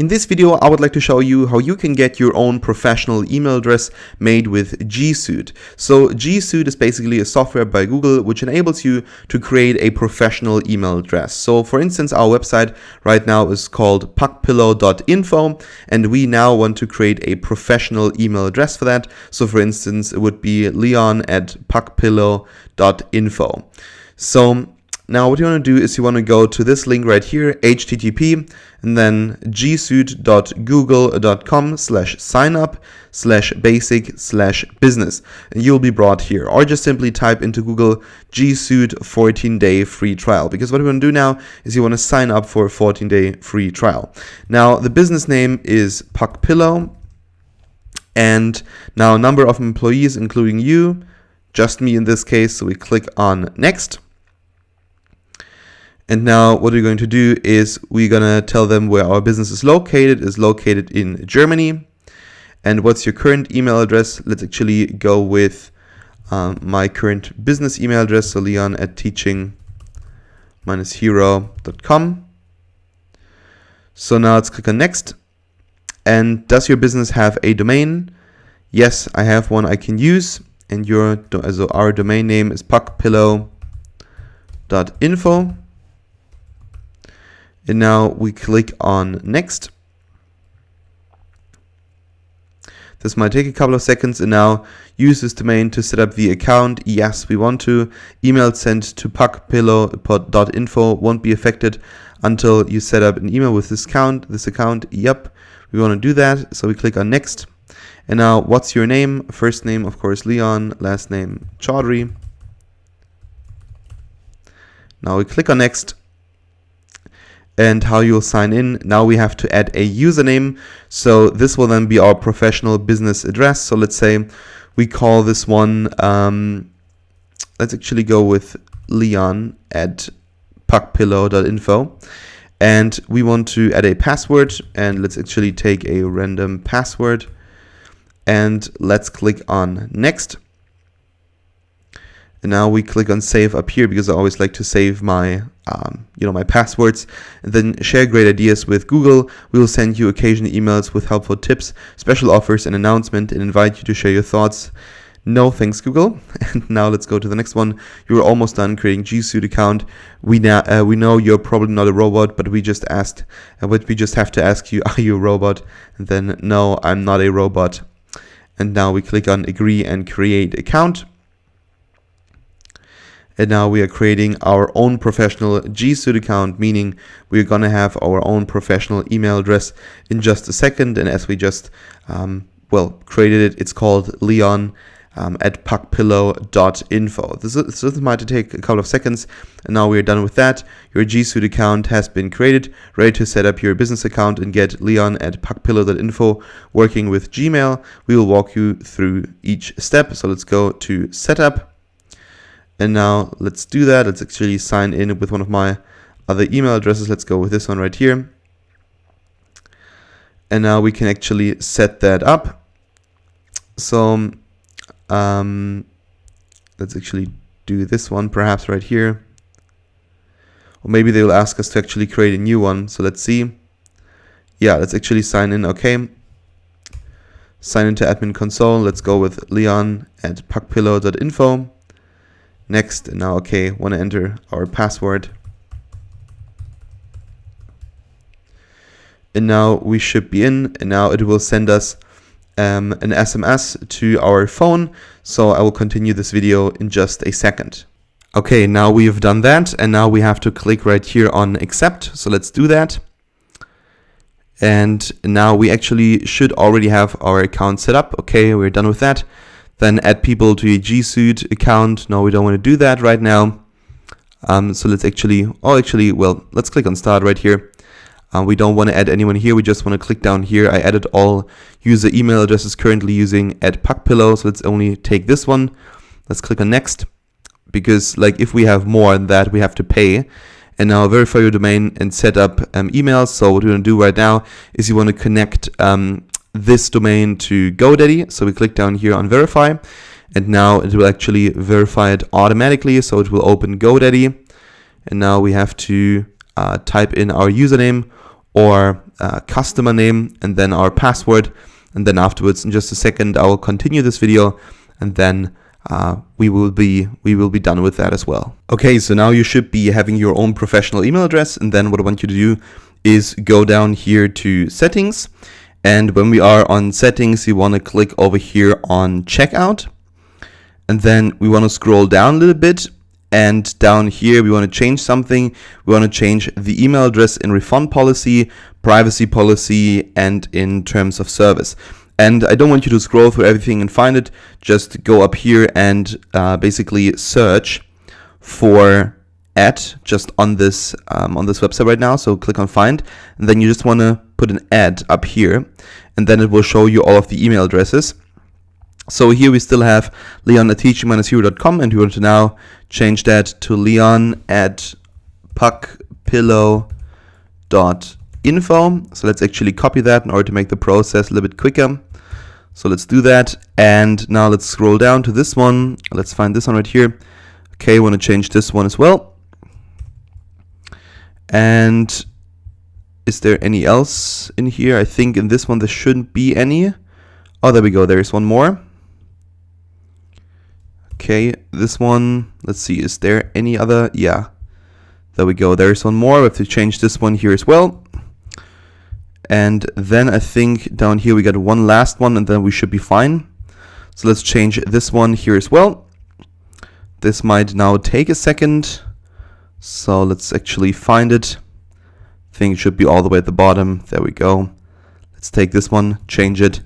In this video, I would like to show you how you can get your own professional email address made with G Suite. So G Suite is basically a software by Google which enables you to create a professional email address. So for instance, our website right now is called puckpillow.info, and we now want to create a professional email address for that. So for instance, it would be leon@puckpillow.info. So now what you want to do is you want to go to this link right here, http, and then gsuite.google.com/signup/basic/business. And you'll be brought here. Or just simply type into Google G Suite 14-day free trial. Because what we want to do now is you want to sign up for a 14-day free trial. Now the business name is Puckpillow. And now number of employees, including you, just me in this case. So we click on next. And now what we're going to do is we're going to tell them where our business is located. It's located in Germany. And what's your current email address? Let's actually go with my current business email address. So leon@teaching-hero.com. So now let's click on next. And does your business have a domain? Yes, I have one I can use. And our domain name is puckpillow.info. And now we click on next. This might take a couple of seconds. And now use this domain to set up the account. Yes, we want to. Email sent to puckpillow.info won't be affected until you set up an email with this account. Yep, we want to do that. So we click on next. And now what's your name? First name, of course, Leon. Last name, Chaudhari. Now we click on next. And how you'll sign in. Now we have to add a username. So this will then be our professional business address. So let's say we call this one, let's actually go with leon@puckpillow.info. And we want to add a password. And let's actually take a random password. And let's click on next. And now we click on save up here because I always like to save my, my passwords. And then share great ideas with Google. We will send you occasional emails with helpful tips, special offers, and announcement, and invite you to share your thoughts. No thanks, Google. And now let's go to the next one. You're almost done creating G Suite account. We know you're probably not a robot, but we just have to ask you, are you a robot? And then no, I'm not a robot. And now we click on agree and create account. And now we are creating our own professional G Suite account, meaning we're going to have our own professional email address in just a second. And as we just, created it, it's called leon@puckpillow.info. This might take a couple of seconds. And now we're done with that. Your G Suite account has been created, ready to set up your business account and get leon@puckpillow.info working with Gmail. We will walk you through each step. So let's go to setup. And now let's do that. Let's actually sign in with one of my other email addresses. Let's go with this one right here. And now we can actually set that up. So let's actually do this one perhaps right here. Or maybe they will ask us to actually create a new one. So let's see. Yeah, let's actually sign in. Okay. Sign into admin console. Let's go with leon@puckpillow.info. Next, and now, okay, want to enter our password. And now we should be in, and now it will send us an SMS to our phone. So I will continue this video in just a second. Okay, now we've done that, and now we have to click right here on accept. So let's do that. And now we actually should already have our account set up. Okay, we're done with that. Then add people to your G Suite account. No, we don't want to do that right now. So let's let's click on start right here. We don't want to add anyone here. We just want to click down here. I added all user email addresses currently using @puckpillow. So let's only take this one. Let's click on next, because if we have more than that, we have to pay. And now verify your domain and set up emails. So what we're going to do right now is you want to connect this domain to GoDaddy. So we click down here on verify, and now it will actually verify it automatically. So it will open GoDaddy, and now we have to type in our username or customer name and then our password. And then afterwards, in just a second, I will continue this video, and then we will be done with that as well. Okay, so now you should be having your own professional email address, and then what I want you to do is go down here to settings, and when we are on settings, you want to click over here on checkout, and then we want to scroll down a little bit, and down here we want to change something. We want to change the email address in refund policy, privacy policy, and in terms of service. And I don't want you to scroll through everything and find it. Just go up here and basically search for ad just on this website right now. So click on find, and then you just want to put an ad up here, and then it will show you all of the email addresses. So here we still have leon@teaching-hero.com, and we want to now change that to leon@puckpillow.info. So let's actually copy that in order to make the process a little bit quicker. So let's do that, and now let's scroll down to this one. Let's find this one right here. Okay, I want to change this one as well. And is there any else in here? I think in this one there shouldn't be any. Oh, there we go, there's one more. Okay, this one, let's see, is there any other? Yeah, there we go, there's one more. We have to change this one here as well. And then I think down here we got one last one, and then we should be fine. So let's change this one here as well. This might now take a second. So let's actually find it. I think it should be all the way at the bottom. There we go. Let's take this one, change it.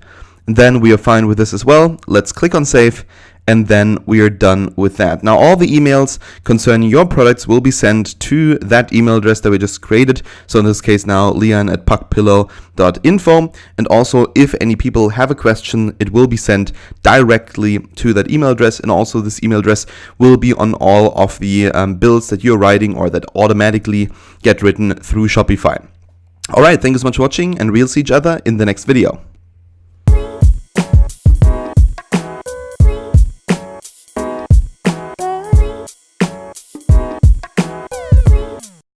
And then we are fine with this as well. Let's click on save, and then we are done with that. Now all the emails concerning your products will be sent to that email address that we just created. So in this case now, leon@puckpillow.info. And also if any people have a question, it will be sent directly to that email address. And also this email address will be on all of the builds that you're writing or that automatically get written through Shopify. All right, thank you so much for watching, and we'll see each other in the next video.